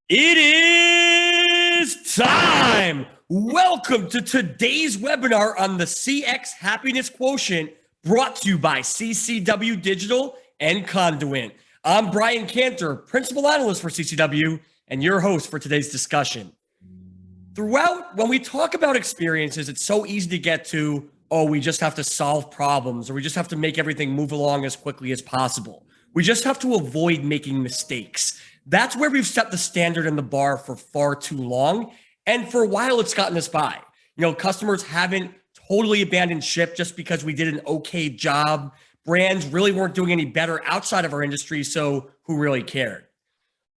It is time. Welcome to today's webinar on the CX Happiness Quotient, brought to you by CCW Digital and Conduent. I'm Brian Cantor, Principal Analyst for CCW, and your host for today's discussion. Throughout, when we talk about experiences, it's so easy to get to, oh, we just have to solve problems, or we just have to make everything move along as quickly as possible. We just have to avoid making mistakes. That's where we've set the standard and the bar for far too long. And for a while, it's gotten us by. Customers haven't totally abandoned ship just because we did an okay job. Brands really weren't doing any better outside of our industry, so who really cared?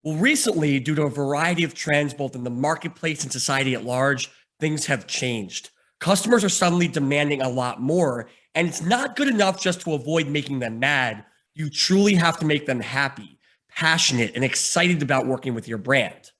Well, recently, due to a variety of trends, both in the marketplace and society at large, things have changed. Customers are suddenly demanding a lot more, and it's not good enough just to avoid making them mad. You truly have to make them happy, passionate, and excited about working with your brand.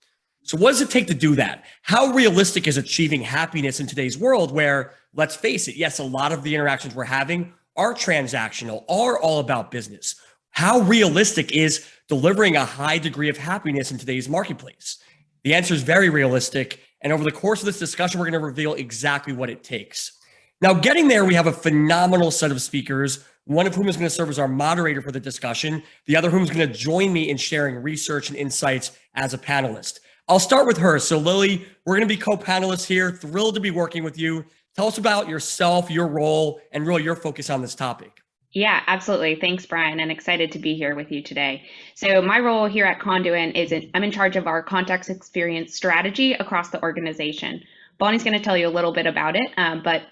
So what does it take to do that? How realistic is achieving happiness in today's world where, let's face it, yes, a lot of the interactions we're having are transactional, are all about business. How realistic is delivering a high degree of happiness in today's marketplace? The answer is very realistic. And over the course of this discussion, we're going to reveal exactly what it takes. Now, getting there, we have a phenomenal set of speakers, one of whom is going to serve as our moderator for the discussion, the other whom is going to join me in sharing research and insights as a panelist. I'll start with her. So Lily, we're going to be co-panelists here. Thrilled to be working with you. Tell us about yourself, your role, and really your focus on this topic. Yeah, absolutely. Thanks, Brian. And excited to be here with you today. So my role here at Conduent is I'm in charge of our context experience strategy across the organization. Bonnie's going to tell you a little bit about it, but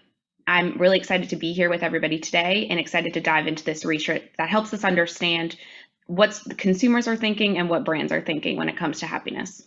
I'm really excited to be here with everybody today and excited to dive into this research that helps us understand what the consumers are thinking and what brands are thinking when it comes to happiness.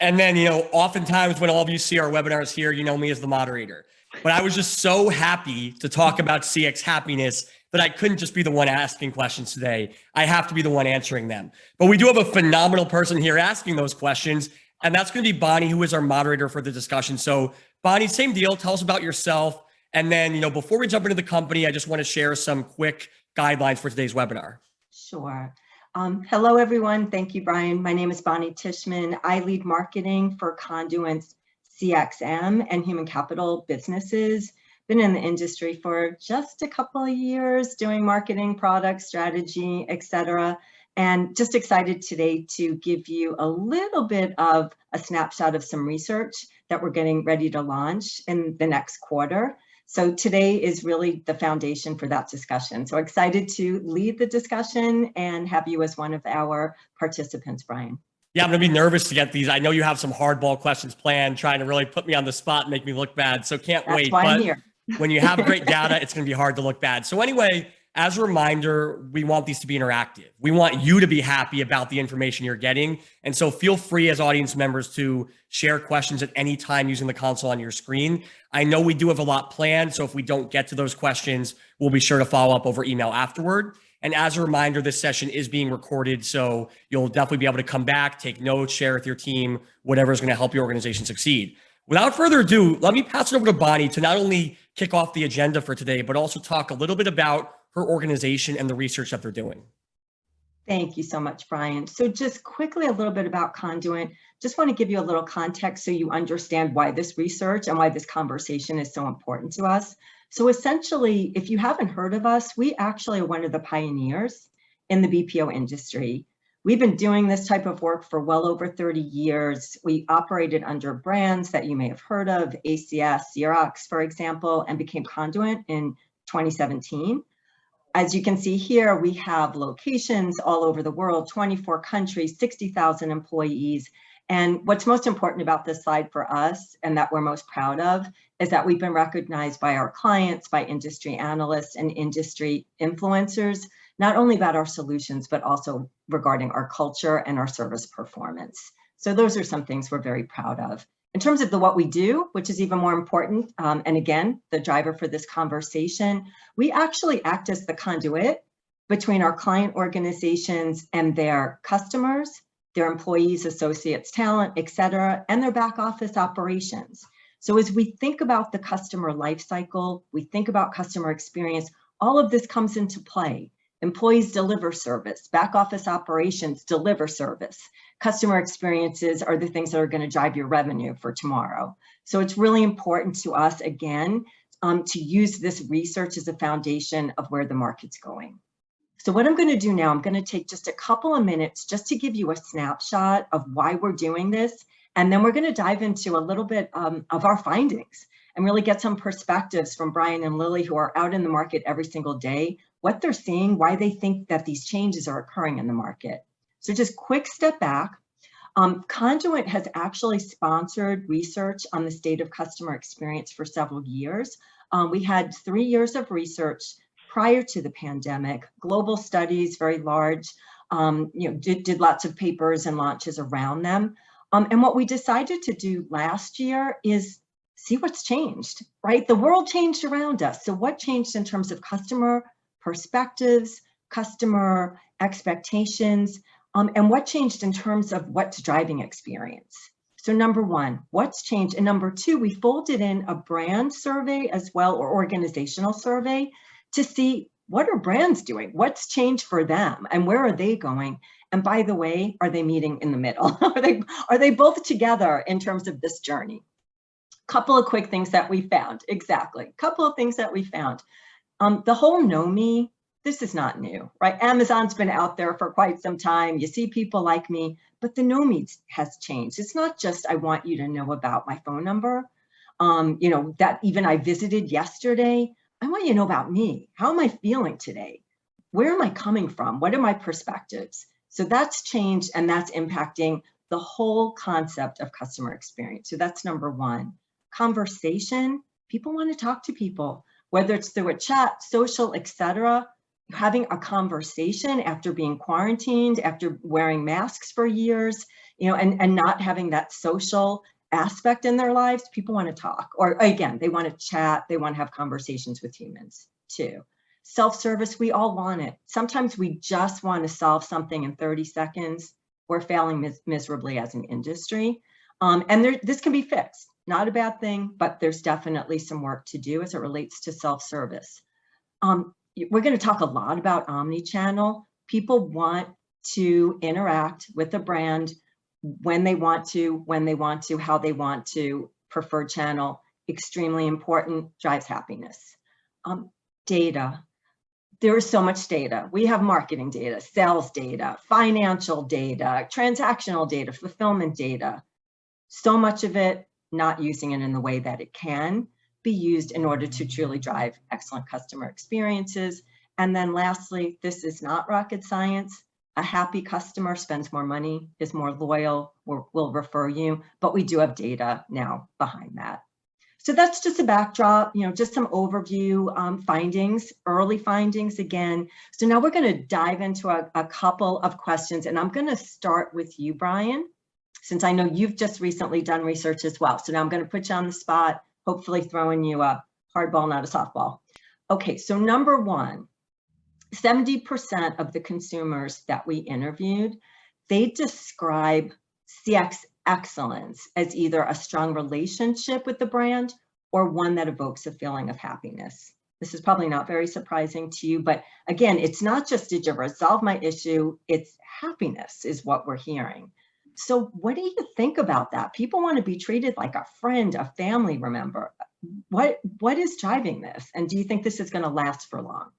And then, oftentimes when all of you see our webinars here, you know me as the moderator. But I was just so happy to talk about CX happiness that I couldn't just be the one asking questions today. I have to be the one answering them. But we do have a phenomenal person here asking those questions, and that's going to be Bonnie, who is our moderator for the discussion. So Bonnie, same deal. Tell us about yourself. And then, before we jump into the company, I just want to share some quick guidelines for today's webinar. Sure. Hello, everyone. Thank you, Brian. My name is Bonnie Tishman. I lead marketing for Conduent's CXM and human capital businesses. Been in the industry for just a couple of years doing marketing, product strategy, etc. And just excited today to give you a little bit of a snapshot of some research that we're getting ready to launch in the next quarter. So today is really the foundation for that discussion. So excited to lead the discussion and have you as one of our participants, Brian. Yeah, I'm going to be nervous to get these. I know you have some hardball questions planned, trying to really put me on the spot and make me look bad. So can't wait. That's why I'm here. When you have great data, it's going to be hard to look bad. So anyway, as a reminder, we want these to be interactive. We want you to be happy about the information you're getting. And so feel free as audience members to share questions at any time using the console on your screen. I know we do have a lot planned, so if we don't get to those questions, we'll be sure to follow up over email afterward. And as a reminder, this session is being recorded, so you'll definitely be able to come back, take notes, share with your team, whatever is going to help your organization succeed. Without further ado, let me pass it over to Bonnie to not only kick off the agenda for today, but also talk a little bit about her organization and the research that they're doing. Thank you so much, Brian. So just quickly a little bit about Conduent. Just want to give you a little context so you understand why this research and why this conversation is so important to us. So essentially, if you haven't heard of us, we actually are one of the pioneers in the BPO industry. We've been doing this type of work for well over 30 years. We operated under brands that you may have heard of, ACS, Xerox, for example, and became Conduent in 2017. As you can see here, we have locations all over the world, 24 countries, 60,000 employees. And what's most important about this slide for us, and that we're most proud of, is that we've been recognized by our clients, by industry analysts and industry influencers, not only about our solutions, but also regarding our culture and our service performance. So those are some things we're very proud of. In terms of what we do, which is even more important, and again, the driver for this conversation, we actually act as the conduit between our client organizations and their customers, their employees, associates, talent, et cetera, and their back office operations. So as we think about the customer life cycle, we think about customer experience, all of this comes into play. Employees deliver service. Back office operations deliver service. Customer experiences are the things that are going to drive your revenue for tomorrow. So it's really important to us, again, to use this research as a foundation of where the market's going. So what I'm going to do now, I'm going to take just a couple of minutes just to give you a snapshot of why we're doing this. And then we're going to dive into a little bit of our findings and really get some perspectives from Brian and Lily, who are out in the market every single day, what they're seeing, why they think that these changes are occurring in the market. So just quick step back. Conduent has actually sponsored research on the state of customer experience for several years. We had 3 years of research prior to the pandemic, global studies, very large, did lots of papers and launches around them. And what we decided to do last year is see what's changed, right? The world changed around us. So what changed in terms of customer perspectives, customer expectations, and what changed in terms of what's driving experience? So number one, what's changed? And number two, we folded in a brand survey as well, or organizational survey, to see what are brands doing? What's changed for them and where are they going? And by the way, are they meeting in the middle? Are they both together in terms of this journey? Couple of quick things that we found. Exactly. Couple of things that we found. The whole know me, this is not new, right? Amazon's been out there for quite some time. You see people like me, but the know me has changed. It's not just, I want you to know about my phone number, that even I visited yesterday. I want you to know about me. How am I feeling today? Where am I coming from? What are my perspectives? So that's changed, and that's impacting the whole concept of customer experience. So that's number one. Conversation, people want to talk to people, whether it's through a chat, social, etc. Having a conversation after being quarantined, after wearing masks for years, and not having that social aspect in their lives, people want to talk, or again, they want to chat, they want to have conversations with humans too. Self-service, we all want it. Sometimes we just want to solve something in 30 seconds. We're failing miserably as an industry. And this can be fixed. Not a bad thing, but there's definitely some work to do as it relates to self-service. We're going to talk a lot about omnichannel. People want to interact with a brand when they want to, how they want to. Preferred channel, extremely important, drives happiness. Data. There is so much data. We have marketing data, sales data, financial data, transactional data, fulfillment data. So much of it, not using it in the way that it can be used in order to truly drive excellent customer experiences. And then lastly, this is not rocket science. A happy customer spends more money, is more loyal, will refer you, but we do have data now behind that. So that's just a backdrop, just some overview findings, early findings again. So now we're going to dive into a couple of questions, and I'm going to start with you, Brian, since I know you've just recently done research as well. So now I'm going to put you on the spot, hopefully throwing you a hardball, not a softball. Okay, so number one, 70% of the consumers that we interviewed, they describe CX excellence as either a strong relationship with the brand or one that evokes a feeling of happiness. This is probably not very surprising to you, but again, it's not just did you resolve my issue, it's happiness is what we're hearing. So what do you think about that? People want to be treated like a friend, a family member. What is driving this? And do you think this is going to last for long?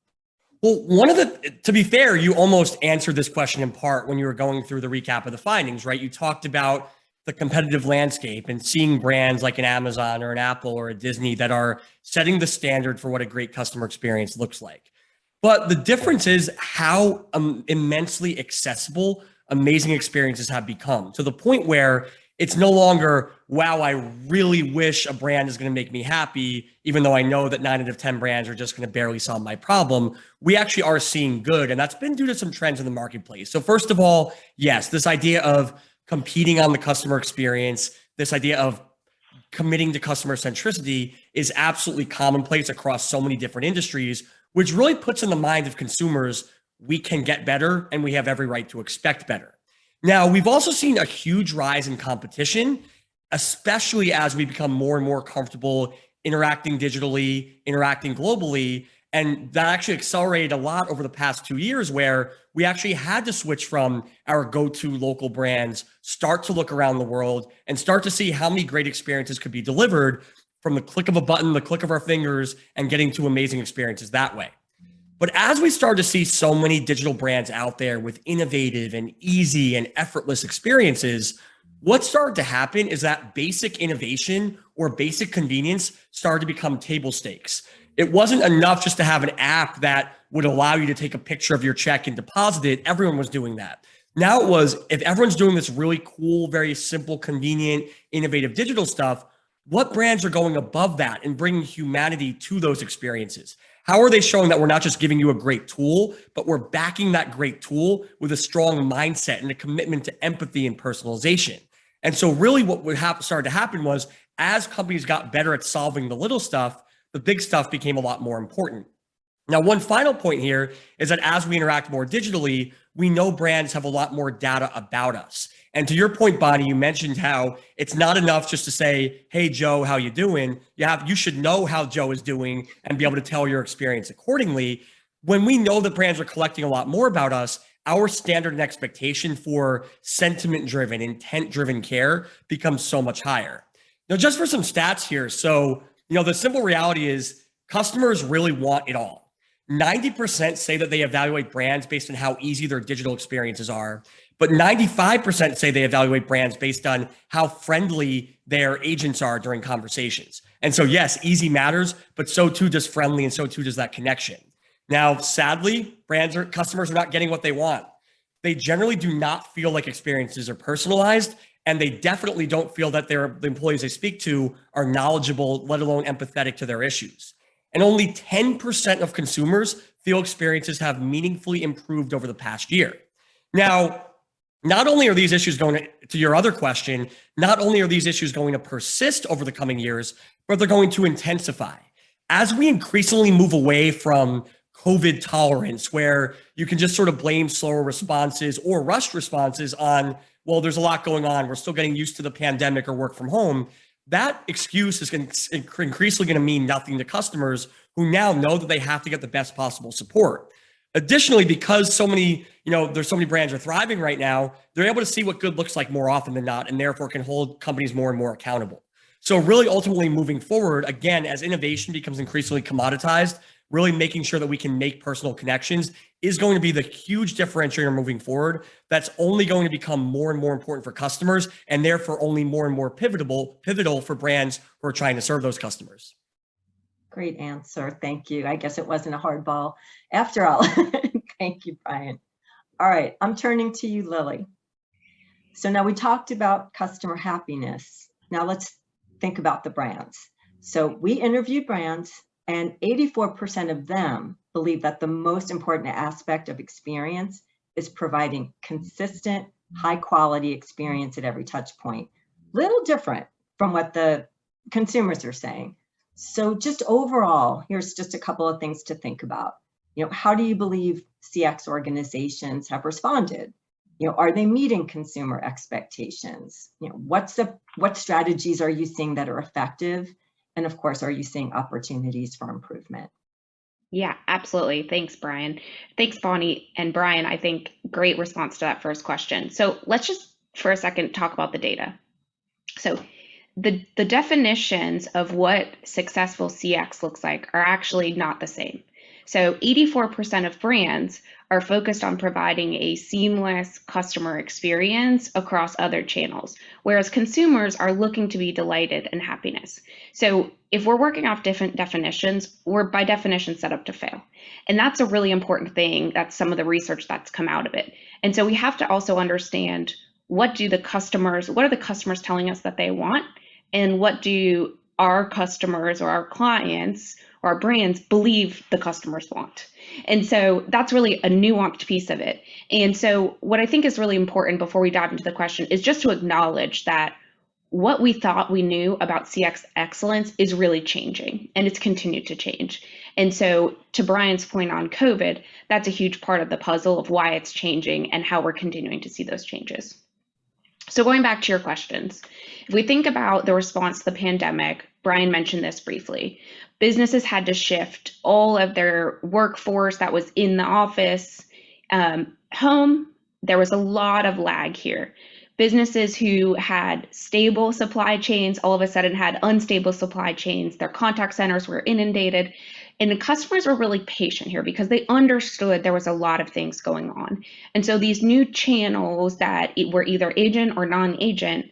Well, to be fair, you almost answered this question in part when you were going through the recap of the findings, right? You talked about the competitive landscape and seeing brands like an Amazon or an Apple or a Disney that are setting the standard for what a great customer experience looks like. But the difference is how immensely accessible amazing experiences have become, to the point where it's no longer, wow, I really wish a brand is going to make me happy, even though I know that 9 out of 10 brands are just going to barely solve my problem. We actually are seeing good, and that's been due to some trends in the marketplace. So first of all, yes, this idea of competing on the customer experience, this idea of committing to customer centricity is absolutely commonplace across so many different industries, which really puts in the mind of consumers, we can get better and we have every right to expect better. Now, we've also seen a huge rise in competition, especially as we become more and more comfortable interacting digitally, interacting globally. And that actually accelerated a lot over the past 2 years, where we actually had to switch from our go-to local brands, start to look around the world, and start to see how many great experiences could be delivered from the click of a button, the click of our fingers, and getting to amazing experiences that way. But as we start to see so many digital brands out there with innovative and easy and effortless experiences, what started to happen is that basic innovation or basic convenience started to become table stakes. It wasn't enough just to have an app that would allow you to take a picture of your check and deposit it. Everyone was doing that. Now it was, if everyone's doing this really cool, very simple, convenient, innovative digital stuff, what brands are going above that and bringing humanity to those experiences? How are they showing that we're not just giving you a great tool, but we're backing that great tool with a strong mindset and a commitment to empathy and personalization? And so really what started to happen was, as companies got better at solving the little stuff, the big stuff became a lot more important. Now, one final point here is that as we interact more digitally, we know brands have a lot more data about us. And to your point, Bonnie, you mentioned how it's not enough just to say, "Hey, Joe, how you doing?" You should know how Joe is doing and be able to tell your experience accordingly. When we know that brands are collecting a lot more about us, our standard and expectation for sentiment-driven, intent-driven care becomes so much higher. Now, just for some stats here. So, the simple reality is customers really want it all. 90% say that they evaluate brands based on how easy their digital experiences are, but 95% say they evaluate brands based on how friendly their agents are during conversations. And so, yes, easy matters, but so too does friendly, and so too does that connection. Now, sadly, customers are not getting what they want. They generally do not feel like experiences are personalized, and they definitely don't feel that the employees they speak to are knowledgeable, let alone empathetic to their issues. And only 10% of consumers feel experiences have meaningfully improved over the past year. Now, not only are these issues going to your other question, not only are these issues going to persist over the coming years, but they're going to intensify. As we increasingly move away from COVID tolerance, where you can just sort of blame slower responses or rushed responses on, well, there's a lot going on, we're still getting used to the pandemic or work from home, that excuse is increasingly going to mean nothing to customers who now know that they have to get the best possible support. Additionally, because there's so many brands are thriving right now, they're able to see what good looks like more often than not, and therefore can hold companies more and more accountable. So really, ultimately moving forward, again, as innovation becomes increasingly commoditized, really making sure that we can make personal connections is going to be the huge differentiator moving forward. That's only going to become more and more important for customers, and therefore only more and more pivotal for brands who are trying to serve those customers. Great answer. Thank you. I guess it wasn't a hard ball after all. Thank you, Brian. All right, I'm turning to you, Lily. So now we talked about customer happiness. Now let's think about the brands. So we interviewed brands, and 84% of them believe that the most important aspect of experience is providing consistent, high quality experience at every touch point. Little different from what the consumers are saying. So just overall, here's just a couple of things to think about. How do you believe CX organizations have responded? Are they meeting consumer expectations? What strategies are you seeing that are effective? And of course, are you seeing opportunities for improvement? Yeah, absolutely. Thanks, Brian. Thanks, Bonnie and Brian. I think great response to that first question. So let's just for a second talk about the data. So the definitions of what successful CX looks like are actually not the same. So 84% of brands are focused on providing a seamless customer experience across other channels, whereas consumers are looking to be delighted and happiness. So if we're working off different definitions, we're by definition set up to fail. And that's a really important thing. That's some of the research that's come out of it. And so we have to also understand, what are the customers telling us that they want? And what do our customers or our clients or our brands believe the customers want? And so that's really a nuanced piece of it. And so what I think is really important before we dive into the question is just to acknowledge that what we thought we knew about CX excellence is really changing, and it's continued to change. And so to Brian's point on COVID, that's a huge part of the puzzle of why it's changing and how we're continuing to see those changes. So going back to your questions, if we think about the response to the pandemic, Brian mentioned this briefly. Businesses had to shift all of their workforce that was in the office home. There was a lot of lag here. Businesses who had stable supply chains all of a sudden had unstable supply chains. Their contact centers were inundated. And the customers were really patient here because they understood there was a lot of things going on. And so these new channels that were either agent or non-agent,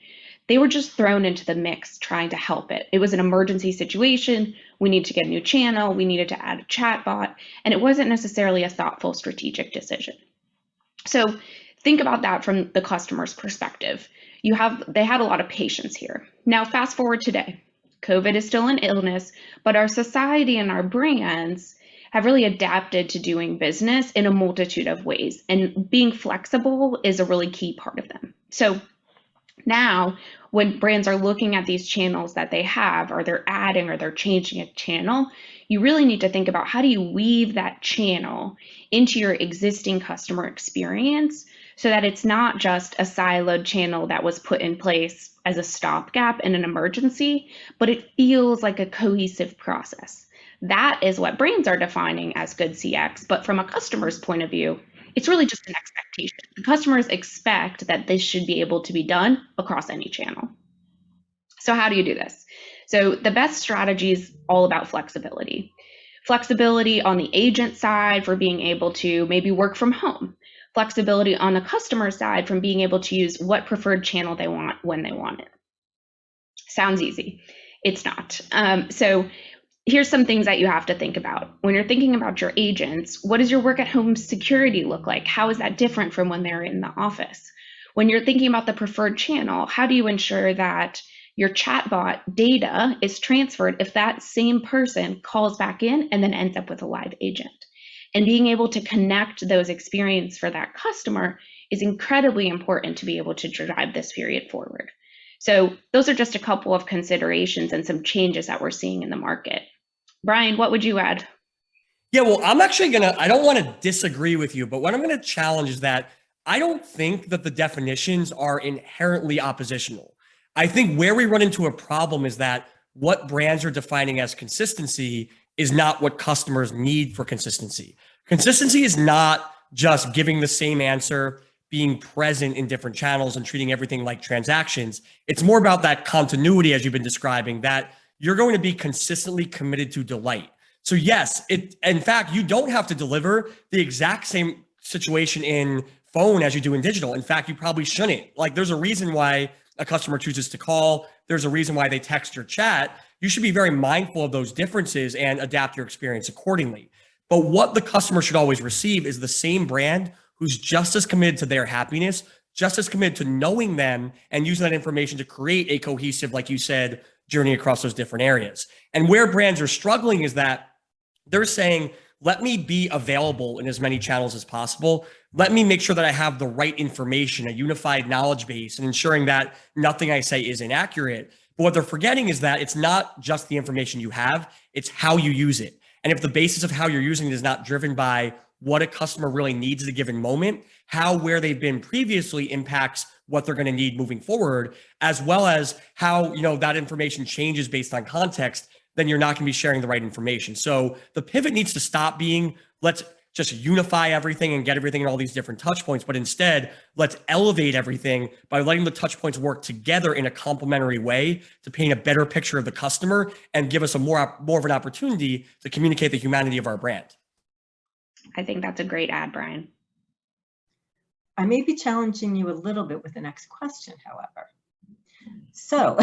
they were just thrown into the mix trying to help it. It was an emergency situation. We need to get a new channel. We needed to add a chatbot. And it wasn't necessarily a thoughtful strategic decision. So think about that from the customer's perspective. They had a lot of patience here. Now, fast forward today. COVID is still an illness, but our society and our brands have really adapted to doing business in a multitude of ways, and being flexible is a really key part of them. So now when brands are looking at these channels that they have, or they're adding or they're changing a channel, you really need to think about how do you weave that channel into your existing customer experience so that it's not just a siloed channel that was put in place as a stopgap in an emergency, but it feels like a cohesive process. That is what brands are defining as good CX, but from a customer's point of view, it's really just an expectation. The customers expect that this should be able to be done across any channel. So how do you do this? So the best strategy is all about flexibility. Flexibility on the agent side for being able to maybe work from home. Flexibility on the customer side from being able to use what preferred channel they want when they want it. Sounds easy. It's not. So here's some things that you have to think about. When you're thinking about your agents, what does your work at home security look like? How is that different from when they're in the office? When you're thinking about the preferred channel, how do you ensure that your chatbot data is transferred if that same person calls back in and then ends up with a live agent? And being able to connect those experiences for that customer is incredibly important to be able to drive this period forward. So those are just a couple of considerations and some changes that we're seeing in the market. Brian, what would you add? Yeah, well, I don't want to disagree with you, but what I'm going to challenge is that I don't think that the definitions are inherently oppositional. I think where we run into a problem is that what brands are defining as consistency is not what customers need for consistency. Consistency is not just giving the same answer, being present in different channels and treating everything like transactions. It's more about that continuity, as you've been describing, that you're going to be consistently committed to delight. So yes, in fact, you don't have to deliver the exact same situation in phone as you do in digital. In fact, you probably shouldn't. Like, there's a reason why a customer chooses to call. There's a reason why they text or chat. You should be very mindful of those differences and adapt your experience accordingly. But what the customer should always receive is the same brand who's just as committed to their happiness, just as committed to knowing them and using that information to create a cohesive, like you said, journey across those different areas. And where brands are struggling is that they're saying, let me be available in as many channels as possible. Let me make sure that I have the right information, a unified knowledge base, and ensuring that nothing I say is inaccurate. But what they're forgetting is that it's not just the information you have, it's how you use it. And if the basis of how you're using it is not driven by what a customer really needs at a given moment, how where they've been previously impacts what they're going to need moving forward, as well as how that information changes based on context, then you're not going to be sharing the right information. So the pivot needs to stop being, let's just unify everything and get everything in all these different touch points, but instead let's elevate everything by letting the touch points work together in a complementary way to paint a better picture of the customer and give us a more of an opportunity to communicate the humanity of our brand. I think that's a great ad, Brian. I may be challenging you a little bit with the next question, however. So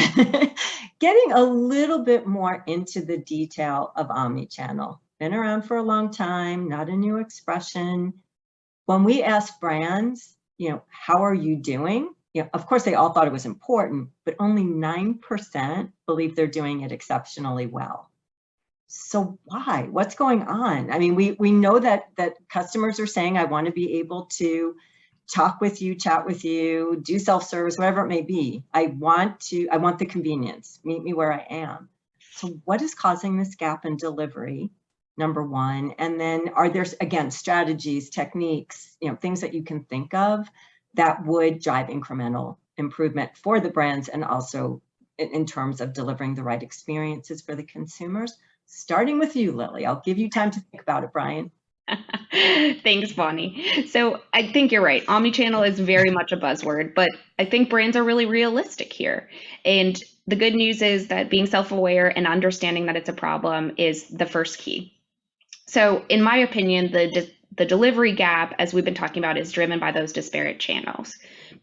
getting a little bit more into the detail of omnichannel. Been around for a long time, not a new expression. When we ask brands, how are you doing? Of course, they all thought it was important, but only 9% believe they're doing it exceptionally well. So why? What's going on? I mean, we know that customers are saying, I want to be able to talk with you, chat with you, do self-service, whatever it may be. I want the convenience, meet me where I am. So what is causing this gap in delivery, number one? And then are there, again, strategies, techniques, things that you can think of that would drive incremental improvement for the brands and also in terms of delivering the right experiences for the consumers. Starting with you, Lily. I'll give you time to think about it, Brian. Thanks, Bonnie. So I think you're right. Omnichannel is very much a buzzword, but I think brands are really realistic here. And the good news is that being self-aware and understanding that it's a problem is the first key. So in my opinion, the delivery gap, as we've been talking about, is driven by those disparate channels.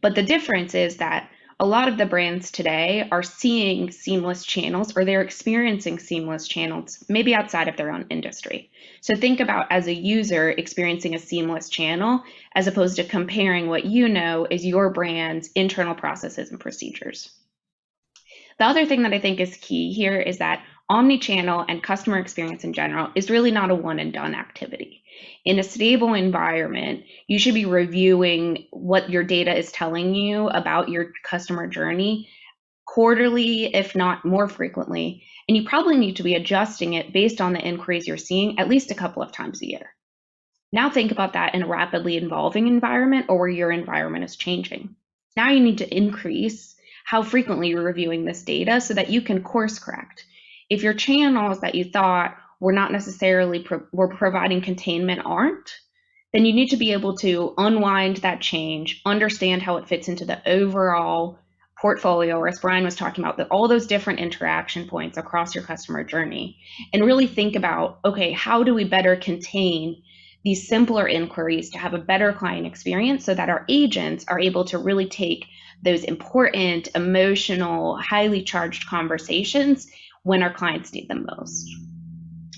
But the difference is that a lot of the brands today are seeing seamless channels, or they're experiencing seamless channels, maybe outside of their own industry. So think about, as a user, experiencing a seamless channel as opposed to comparing what you know is your brand's internal processes and procedures. The other thing that I think is key here is that omnichannel and customer experience in general is really not a one and done activity. In a stable environment, you should be reviewing what your data is telling you about your customer journey quarterly, if not more frequently, and you probably need to be adjusting it based on the inquiries you're seeing at least a couple of times a year. Now think about that in a rapidly evolving environment or where your environment is changing. Now you need to increase how frequently you're reviewing this data so that you can course correct. If your channels that you thought were not necessarily were providing containment aren't, then you need to be able to unwind that change, understand how it fits into the overall portfolio, or as Brian was talking about, all those different interaction points across your customer journey, and really think about, okay, how do we better contain these simpler inquiries to have a better client experience so that our agents are able to really take those important, emotional, highly charged conversations when our clients need them most.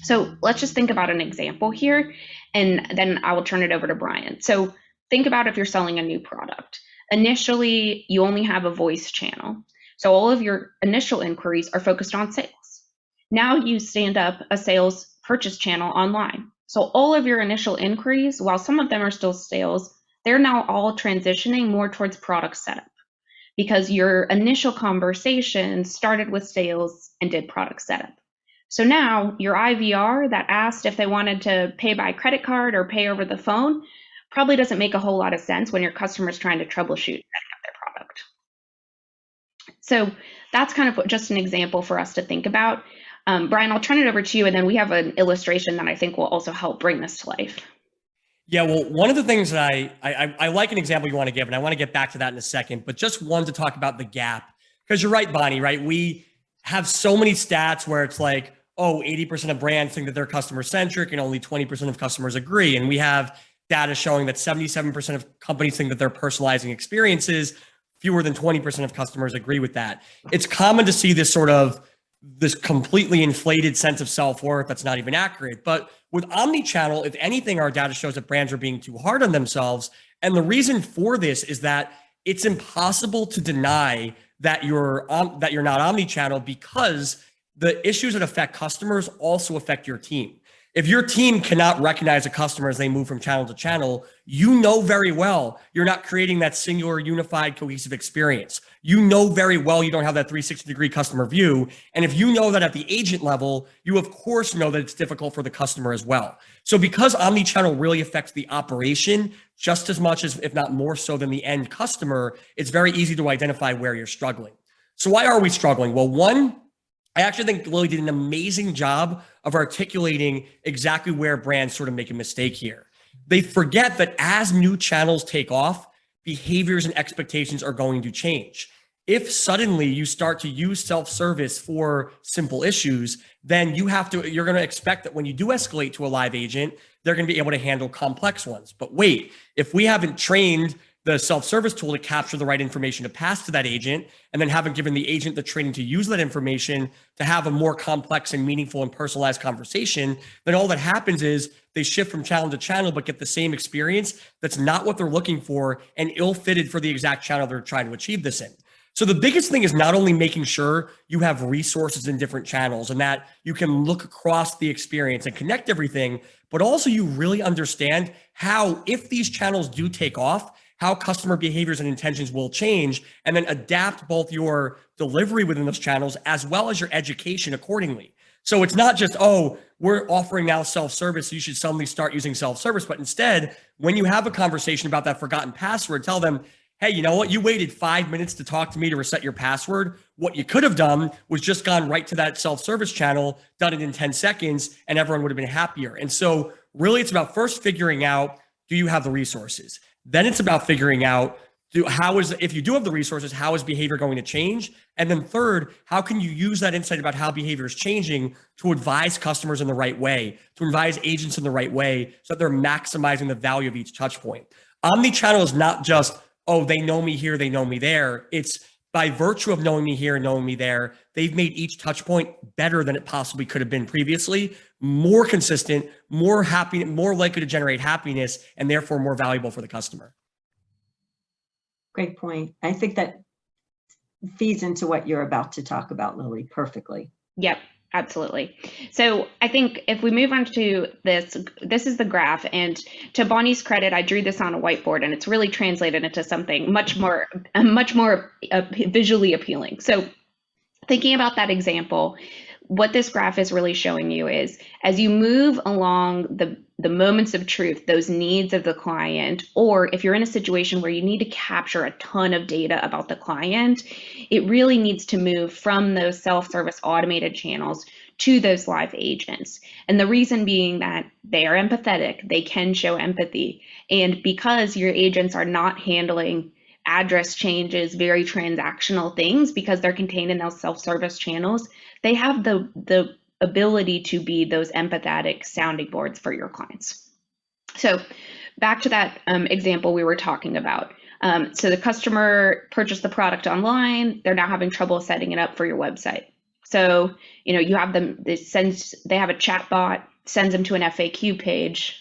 So let's just think about an example here, and then I will turn it over to Brian. So think about if you're selling a new product. Initially, you only have a voice channel. So all of your initial inquiries are focused on sales. Now you stand up a sales purchase channel online. So all of your initial inquiries, while some of them are still sales, they're now all transitioning more towards product setup, because your initial conversation started with sales and did product setup. So now your IVR that asked if they wanted to pay by credit card or pay over the phone probably doesn't make a whole lot of sense when your customer's trying to troubleshoot setting up their product. So that's kind of just an example for us to think about. Brian, I'll turn it over to you, and then we have an illustration that I think will also help bring this to life. Yeah, well, one of the things that I like an example you want to give, and I want to get back to that in a second, but just one to talk about the gap, because you're right, Bonnie, right? We have so many stats where it's like, oh, 80% of brands think that they're customer-centric and only 20% of customers agree. And we have data showing that 77% of companies think that they're personalizing experiences. Fewer than 20% of customers agree with that. It's common to see this completely inflated sense of self-worth that's not even accurate. But with omnichannel, if anything, our data shows that brands are being too hard on themselves. And the reason for this is that it's impossible to deny that you're not omnichannel, because the issues that affect customers also affect your team. If your team cannot recognize a customer as they move from channel to channel, you know very well you're not creating that singular, unified, cohesive experience. You know very well you don't have that 360-degree customer view. And if you know that at the agent level, you of course know that it's difficult for the customer as well. So because omnichannel really affects the operation just as much as, if not more so, than the end customer, it's very easy to identify where you're struggling. So why are we struggling? Well, one, I actually think Lily did an amazing job of articulating exactly where brands sort of make a mistake here. They forget that as new channels take off, behaviors and expectations are going to change. If suddenly you start to use self-service for simple issues, then you're going to expect that when you do escalate to a live agent, they're going to be able to handle complex ones. But wait, if we haven't trained the self-service tool to capture the right information to pass to that agent, and then haven't given the agent the training to use that information to have a more complex and meaningful and personalized conversation, then all that happens is they shift from channel to channel, but get the same experience that's not what they're looking for and ill-fitted for the exact channel they're trying to achieve this in. So the biggest thing is not only making sure you have resources in different channels and that you can look across the experience and connect everything, but also you really understand how, if these channels do take off, how customer behaviors and intentions will change, and then adapt both your delivery within those channels as well as your education accordingly. So it's not just, oh, we're offering now self-service, so you should suddenly start using self-service, but instead, when you have a conversation about that forgotten password, tell them, hey, you know what? You waited 5 minutes to talk to me to reset your password. What you could have done was just gone right to that self-service channel, done it in 10 seconds, and everyone would have been happier. And so really it's about first figuring out, do you have the resources? Then it's about figuring out, if you do have the resources, how is behavior going to change? And then third, how can you use that insight about how behavior is changing to advise customers in the right way, to advise agents in the right way, so that they're maximizing the value of each touch point. Omnichannel is not just, oh, they know me here, they know me there. It's by virtue of knowing me here and knowing me there, they've made each touch point better than it possibly could have been previously, more consistent, more happy, more likely to generate happiness, and therefore more valuable for the customer. Great point. I think that feeds into what you're about to talk about, Lily, perfectly. Yep, absolutely. So I think if we move on to this is the graph, and to Bonnie's credit, I drew this on a whiteboard, and it's really translated into something much more visually appealing. So thinking about that example, what this graph is really showing you is, as you move along the moments of truth, those needs of the client, or if you're in a situation where you need to capture a ton of data about the client, it really needs to move from those self-service automated channels to those live agents. And the reason being that they are empathetic, they can show empathy. And because your agents are not handling address changes, very transactional things, because they're contained in those self-service channels, they have the ability to be those empathetic sounding boards for your clients. So back to that example we were talking about. So the customer purchased the product online, they're now having trouble setting it up for your website. So, you have them, they have a chat bot, sends them to an FAQ page,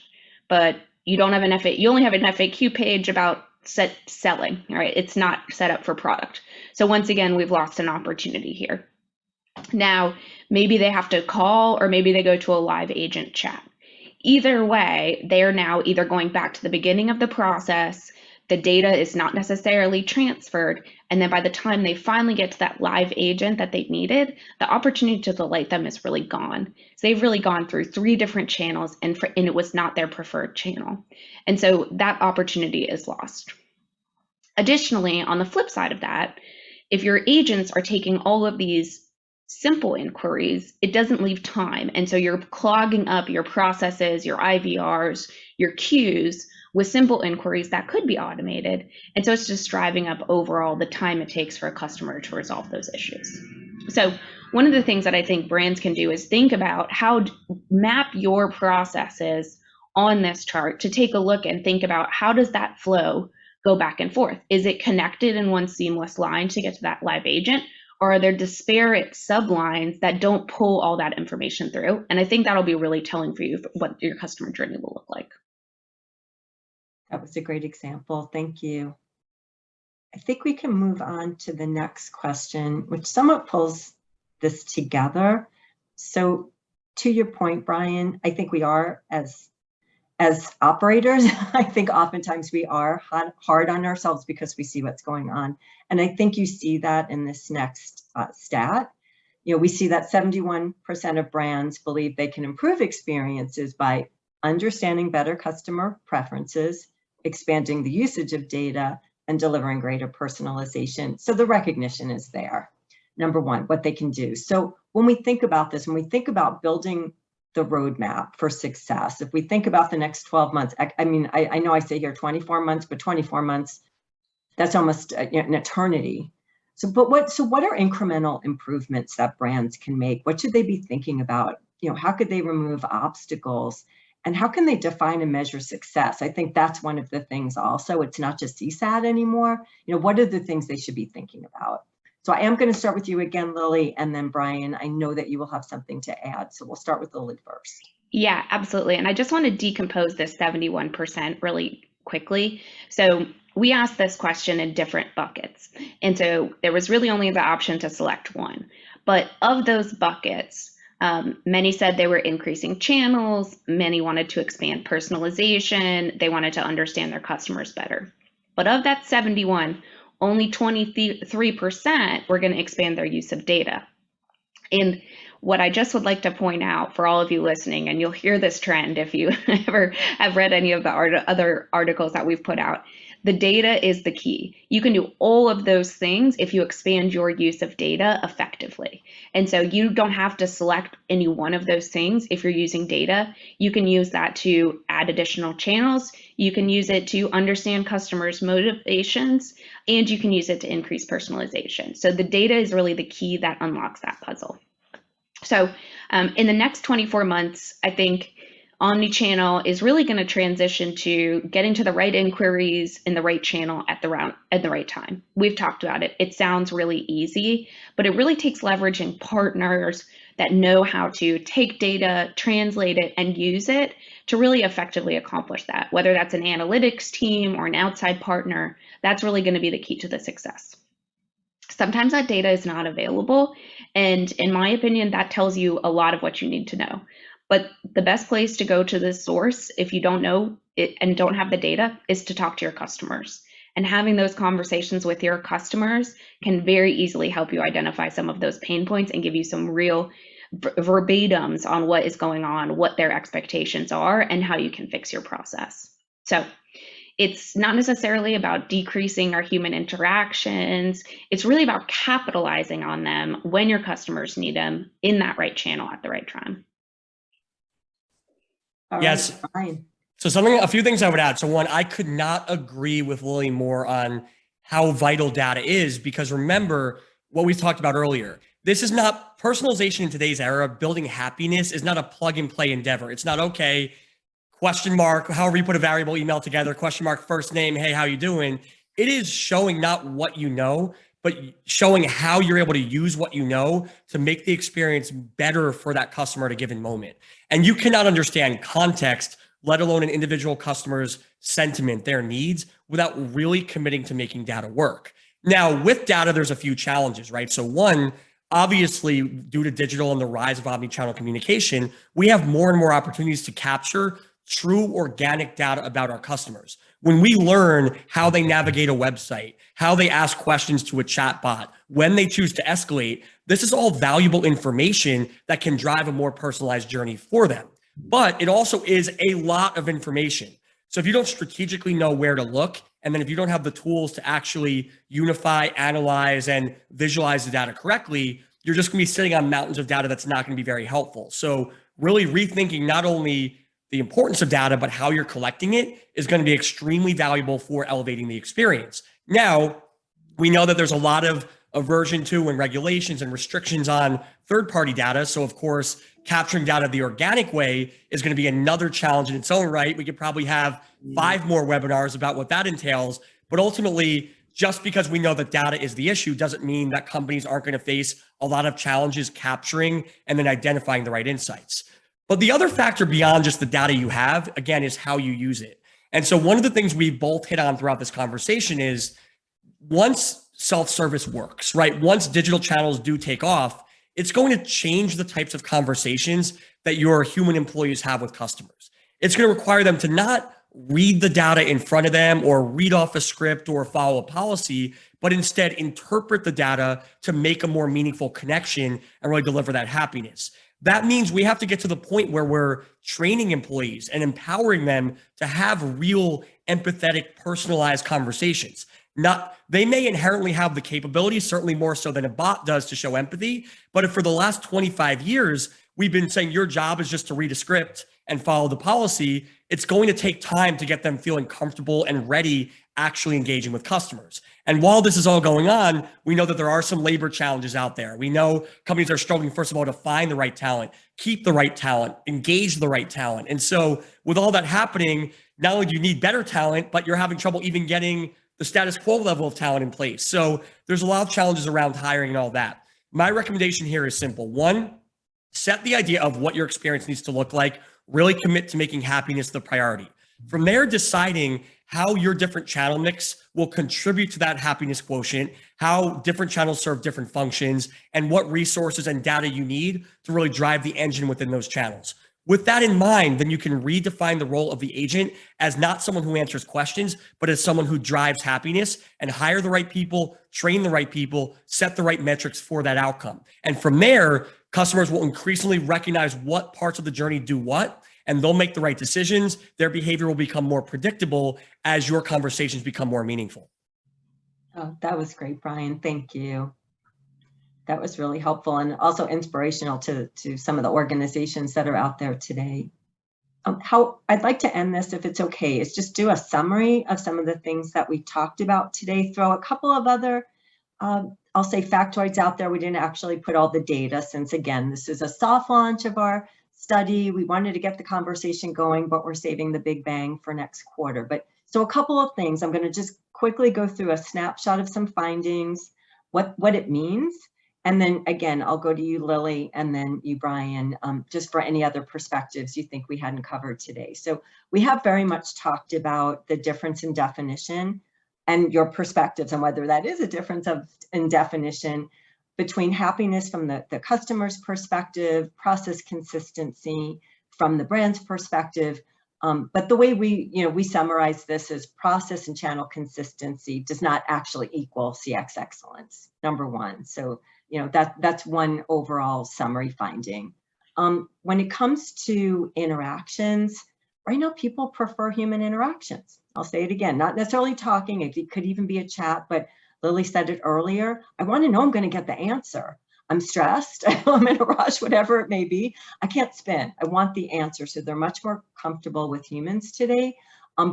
but you only have an FAQ page about selling, right? It's not set up for product. So once again, we've lost an opportunity here. Now, maybe they have to call, or maybe they go to a live agent chat. Either way, they are now either going back to the beginning of the process, the data is not necessarily transferred, and then by the time they finally get to that live agent that they needed, the opportunity to delight them is really gone. So they've really gone through 3 different channels, and it was not their preferred channel. And so that opportunity is lost. Additionally, on the flip side of that, if your agents are taking all of these simple inquiries, it doesn't leave time. And so you're clogging up your processes, your IVRs, your queues with simple inquiries that could be automated. And so it's just driving up overall the time it takes for a customer to resolve those issues. So one of the things that I think brands can do is think about how to map your processes on this chart to take a look and think about, how does that flow go back and forth? Is it connected in one seamless line to get to that live agent? Or are there disparate sublines that don't pull all that information through? And I think that'll be really telling for you what your customer journey will look like. That was a great example. Thank you. I think we can move on to the next question, which somewhat pulls this together. So to your point, Brian, I think we are, as operators, I think oftentimes we are hard on ourselves because we see what's going on. And I think you see that in this next stat. We see that 71% of brands believe they can improve experiences by understanding better customer preferences, expanding the usage of data, and delivering greater personalization. So the recognition is there. Number one, what they can do. So when we think about this, when we think about building the roadmap for success, if we think about the next 12 months, I know I say here 24 months, but 24 months, that's almost an eternity. So what are incremental improvements that brands can make? What should they be thinking about? How could they remove obstacles? And how can they define and measure success? I think that's one of the things also. It's not just CSAT anymore. What are the things they should be thinking about? So I am going to start with you again, Lily, and then Brian. I know that you will have something to add. So we'll start with Lily first. Yeah, absolutely. And I just want to decompose this 71% really quickly. So we asked this question in different buckets. And so there was really only the option to select one. But of those buckets, many said they were increasing channels. Many wanted to expand personalization. They wanted to understand their customers better. But of that 71, only 23% were going to expand their use of data. And what I just would like to point out for all of you listening, and you'll hear this trend if you ever have read any of the other articles that we've put out, The data is the key. You can do all of those things if you expand your use of data effectively. And so you don't have to select any one of those things if you're using data. You can use that to add additional channels. You can use it to understand customers' motivations, and you can use it to increase personalization. So the data is really the key that unlocks that puzzle. So in the next 24 months, I think omnichannel is really going to transition to getting to the right inquiries in the right channel at the right time. We've talked about it. It sounds really easy, but it really takes leveraging partners that know how to take data, translate it, and use it to really effectively accomplish that. Whether that's an analytics team or an outside partner, that's really going to be the key to the success. Sometimes that data is not available, and in my opinion, that tells you a lot of what you need to know. But the best place to go to this source, if you don't know it and don't have the data, is to talk to your customers. And having those conversations with your customers can very easily help you identify some of those pain points and give you some real verbatims on what is going on, what their expectations are, and how you can fix your process. So it's not necessarily about decreasing our human interactions. It's really about capitalizing on them when your customers need them in that right channel at the right time. Yes. Fine. So a few things I would add. So one, I could not agree with Lily more on how vital data is, because remember what we talked about earlier. This is not personalization in today's era. Building happiness is not a plug and play endeavor. It's not, okay, question mark, however you put a variable email together, question mark, first name, hey, how you doing? It is showing not what you know, but showing how you're able to use what you know to make the experience better for that customer at a given moment. And you cannot understand context, let alone an individual customer's sentiment, their needs, without really committing to making data work. Now, with data, there's a few challenges, right? So one, obviously, due to digital and the rise of omnichannel communication, we have more and more opportunities to capture true organic data about our customers. When we learn how they navigate a website, how they ask questions to a chatbot, when they choose to escalate, this is all valuable information that can drive a more personalized journey for them. But it also is a lot of information. So if you don't strategically know where to look, and then if you don't have the tools to actually unify, analyze, and visualize the data correctly, you're just going to be sitting on mountains of data that's not going to be very helpful. So really rethinking not only the importance of data, but how you're collecting it is going to be extremely valuable for elevating the experience. Now, we know that there's a lot of aversion to and regulations and restrictions on third-party data. So of course, capturing data the organic way is going to be another challenge in its own right. We could probably have 5 more webinars about what that entails. But ultimately, just because we know that data is the issue doesn't mean that companies aren't going to face a lot of challenges capturing and then identifying the right insights. But the other factor beyond just the data you have, again, is how you use it. And so one of the things we both hit on throughout this conversation is once self-service works, right? Once digital channels do take off, it's going to change the types of conversations that your human employees have with customers. It's going to require them to not read the data in front of them or read off a script or follow a policy, but instead interpret the data to make a more meaningful connection and really deliver that happiness. That means we have to get to the point where we're training employees and empowering them to have real, empathetic, personalized conversations. They may inherently have the capability, certainly more so than a bot does, to show empathy. But if for the last 25 years, we've been saying your job is just to read a script and follow the policy, it's going to take time to get them feeling comfortable and ready actually engaging with customers. And while this is all going on, we know that there are some labor challenges out there. We know companies are struggling, first of all, to find the right talent, keep the right talent, engage the right talent. And so with all that happening, not only do you need better talent, but you're having trouble even getting the status quo level of talent in place. So there's a lot of challenges around hiring and all that. My recommendation here is simple. One, set the idea of what your experience needs to look like. Really commit to making happiness the priority. From there, deciding how your different channel mix will contribute to that happiness quotient, how different channels serve different functions, and what resources and data you need to really drive the engine within those channels. With that in mind, then you can redefine the role of the agent as not someone who answers questions, but as someone who drives happiness, and hire the right people, train the right people, set the right metrics for that outcome. And from there, customers will increasingly recognize what parts of the journey do what, and they'll make the right decisions. Their behavior will become more predictable as your conversations become more meaningful. Oh, that was great, Brian. Thank you. That was really helpful and also inspirational to some of the organizations that are out there today. How I'd like to end this, if it's okay, is just do a summary of some of the things that we talked about today, throw a couple of other, I'll say factoids out there. We didn't actually put all the data since, again, this is a soft launch of our study. We wanted to get the conversation going, but we're saving the big bang for next quarter. But so a couple of things, I'm going to just quickly go through a snapshot of some findings, what it means. And then again, I'll go to you, Lily, and then you, Brian, just for any other perspectives you think we hadn't covered today. So we have very much talked about the difference in definition and your perspectives on whether that is a difference in definition between happiness from the customer's perspective, process consistency from the brand's perspective. But the way we summarize this is process and channel consistency does not actually equal CX excellence, number one. So that's one overall summary finding. When it comes to interactions, right now people prefer human interactions. I'll say it again, not necessarily talking, it could even be a chat, but Lily said it earlier. I want to know I'm going to get the answer. I'm stressed, I'm in a rush, whatever it may be. I can't spin. I want the answer. So they're much more comfortable with humans today.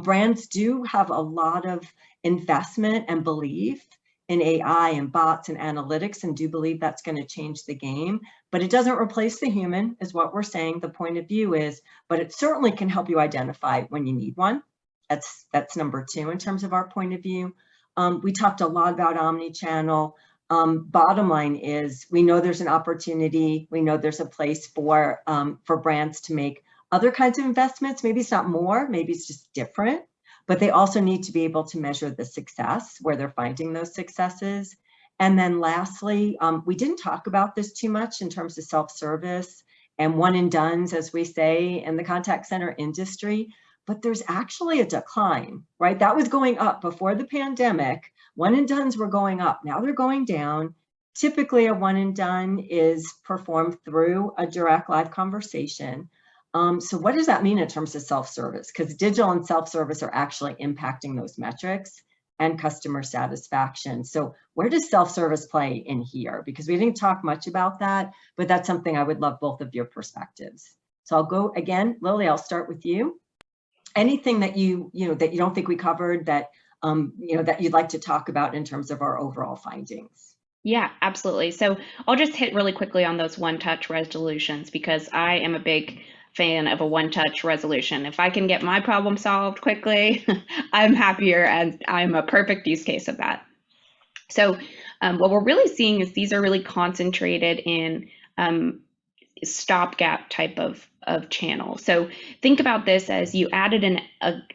Brands do have a lot of investment and belief in AI and bots and analytics, and do believe that's going to change the game. But it doesn't replace the human, is what we're saying. The point of view is, but it certainly can help you identify when you need one. That's number two in terms of our point of view. We talked a lot about omnichannel. Bottom line is, we know there's an opportunity. We know there's a place for brands to make other kinds of investments. Maybe it's not more, maybe it's just different, but they also need to be able to measure the success, where they're finding those successes. And then lastly, we didn't talk about this too much in terms of self-service and one and dones, as we say in the contact center industry, but there's actually a decline, right? That was going up before the pandemic. One and dones were going up, now they're going down. Typically a one and done is performed through a direct live conversation. So what does that mean in terms of self-service? Because digital and self-service are actually impacting those metrics and customer satisfaction. So where does self-service play in here? Because we didn't talk much about that, but that's something I would love both of your perspectives. So I'll go again, Lily, I'll start with you. Anything that you don't think we covered that that you'd like to talk about in terms of our overall findings? Yeah, absolutely. So I'll just hit really quickly on those one-touch resolutions, because I am a big fan of a one-touch resolution. If I can get my problem solved quickly, I'm happier, and I'm a perfect use case of that. So what we're really seeing is these are really concentrated in stopgap type of channel. So think about this as you added in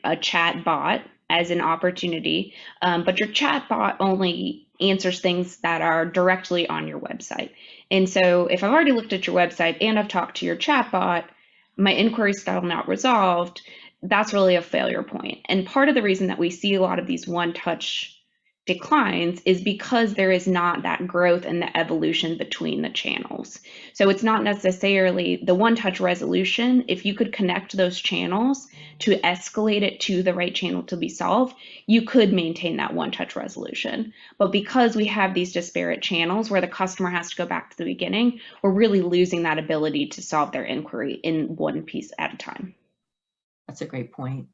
a chat bot as an opportunity, but your chat bot only answers things that are directly on your website. And so if I've already looked at your website and I've talked to your chat bot, my inquiry still not resolved, that's really a failure point. And part of the reason that we see a lot of these one-touch declines is because there is not that growth and the evolution between the channels. So it's not necessarily the one-touch resolution. If you could connect those channels to escalate it to the right channel to be solved, you could maintain that one-touch resolution. But because we have these disparate channels where the customer has to go back to the beginning, we're really losing that ability to solve their inquiry in one piece at a time. That's a great point.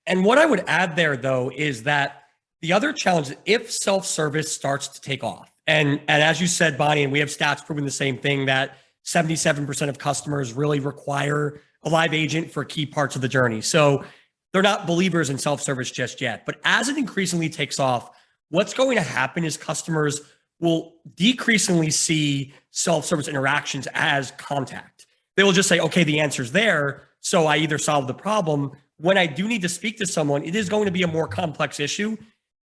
And what I would add there, though, is that the other challenge, if self-service starts to take off, and as you said, Bonnie, and we have stats proving the same thing, that 77% of customers really require a live agent for key parts of the journey. So they're not believers in self-service just yet. But as it increasingly takes off, what's going to happen is customers will decreasingly see self-service interactions as contact. They will just say, okay, the answer's there, so I either solve the problem. When I do need to speak to someone, it is going to be a more complex issue.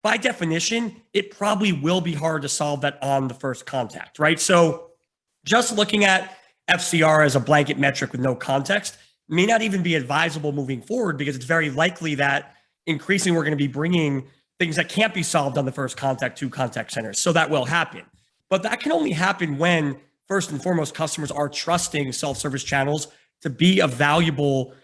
By definition, it probably will be hard to solve that on the first contact, right? So just looking at FCR as a blanket metric with no context may not even be advisable moving forward, because it's very likely that increasingly we're going to be bringing things that can't be solved on the first contact to contact centers. So that will happen. But that can only happen when, first and foremost, customers are trusting self-service channels to be a valuable,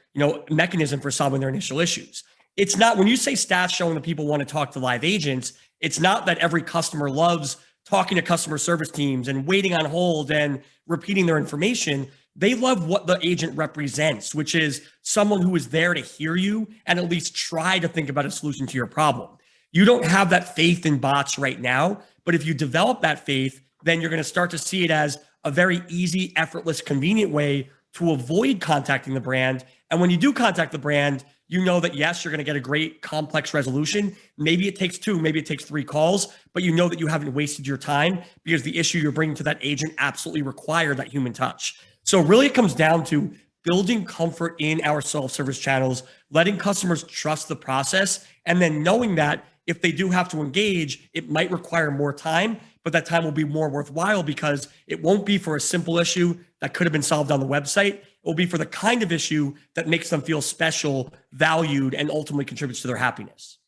mechanism for solving their initial issues. It's not, when you say stats showing that people want to talk to live agents, it's not that every customer loves talking to customer service teams and waiting on hold and repeating their information. They love what the agent represents, which is someone who is there to hear you and at least try to think about a solution to your problem. You don't have that faith in bots right now, but if you develop that faith, then you're going to start to see it as a very easy, effortless, convenient way to avoid contacting the brand. And when you do contact the brand, you know that, yes, you're going to get a great complex resolution. Maybe it takes 2, maybe it takes 3 calls, but you know that you haven't wasted your time because the issue you're bringing to that agent absolutely required that human touch. So really it comes down to building comfort in our self-service channels, letting customers trust the process, and then knowing that if they do have to engage, it might require more time, but that time will be more worthwhile because it won't be for a simple issue that could have been solved on the website. It will be for the kind of issue that makes them feel special, valued, and ultimately contributes to their happiness.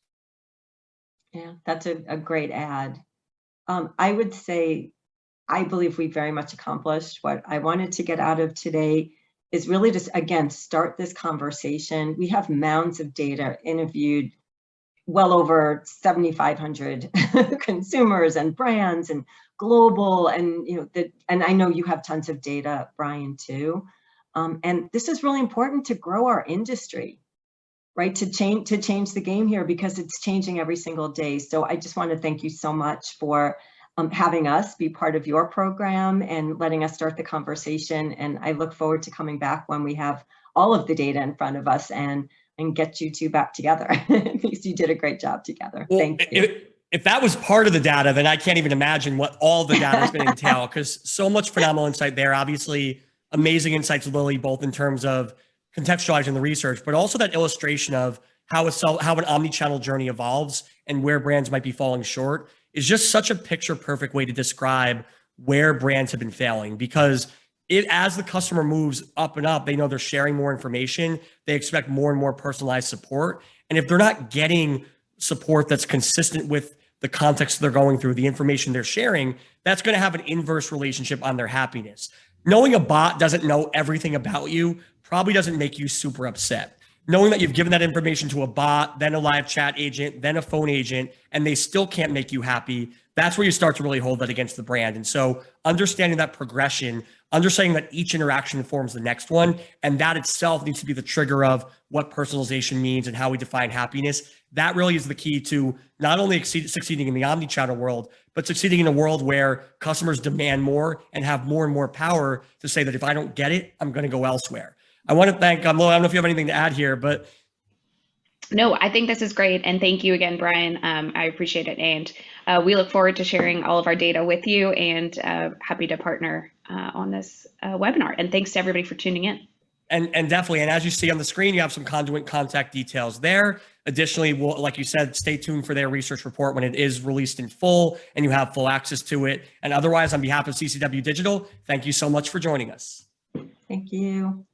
Yeah, that's a great add. I would say, I believe we very much accomplished what I wanted to get out of today is really just, again, start this conversation. We have mounds of data, interviewed well over 7,500 consumers and brands and global, and and I know you have tons of data, Brian, too. And this is really important to grow our industry, right? To change the game here because it's changing every single day. So I just want to thank you so much for having us be part of your program and letting us start the conversation. And I look forward to coming back when we have all of the data in front of us and get you two back together because you did a great job together. Well, thank you. If that was part of the data, then I can't even imagine what all the data is going to entail because so much phenomenal insight there. Obviously, amazing insights, Lily, both in terms of contextualizing the research, but also that illustration of how an omni-channel journey evolves and where brands might be falling short is just such a picture perfect way to describe where brands have been failing because as the customer moves up and up, they know they're sharing more information. They expect more and more personalized support. And if they're not getting support that's consistent with the context they're going through, the information they're sharing, that's going to have an inverse relationship on their happiness. Knowing a bot doesn't know everything about you probably doesn't make you super upset. Knowing that you've given that information to a bot, then a live chat agent, then a phone agent, and they still can't make you happy, that's where you start to really hold that against the brand. And so understanding that progression, understanding that each interaction informs the next one, and that itself needs to be the trigger of what personalization means and how we define happiness. That really is the key to not only succeeding in the omni-channel world, but succeeding in a world where customers demand more and have more and more power to say that if I don't get it, I'm going to go elsewhere. I want to thank, Lo, I don't know if you have anything to add here, but. No, I think this is great. And thank you again, Brian. I appreciate it. And we look forward to sharing all of our data with you and happy to partner on this webinar. And thanks to everybody for tuning in. And definitely, and as you see on the screen, you have some Conduent contact details there. Additionally, we'll, like you said, stay tuned for their research report when it is released in full and you have full access to it. And otherwise, on behalf of CCW Digital, thank you so much for joining us. Thank you.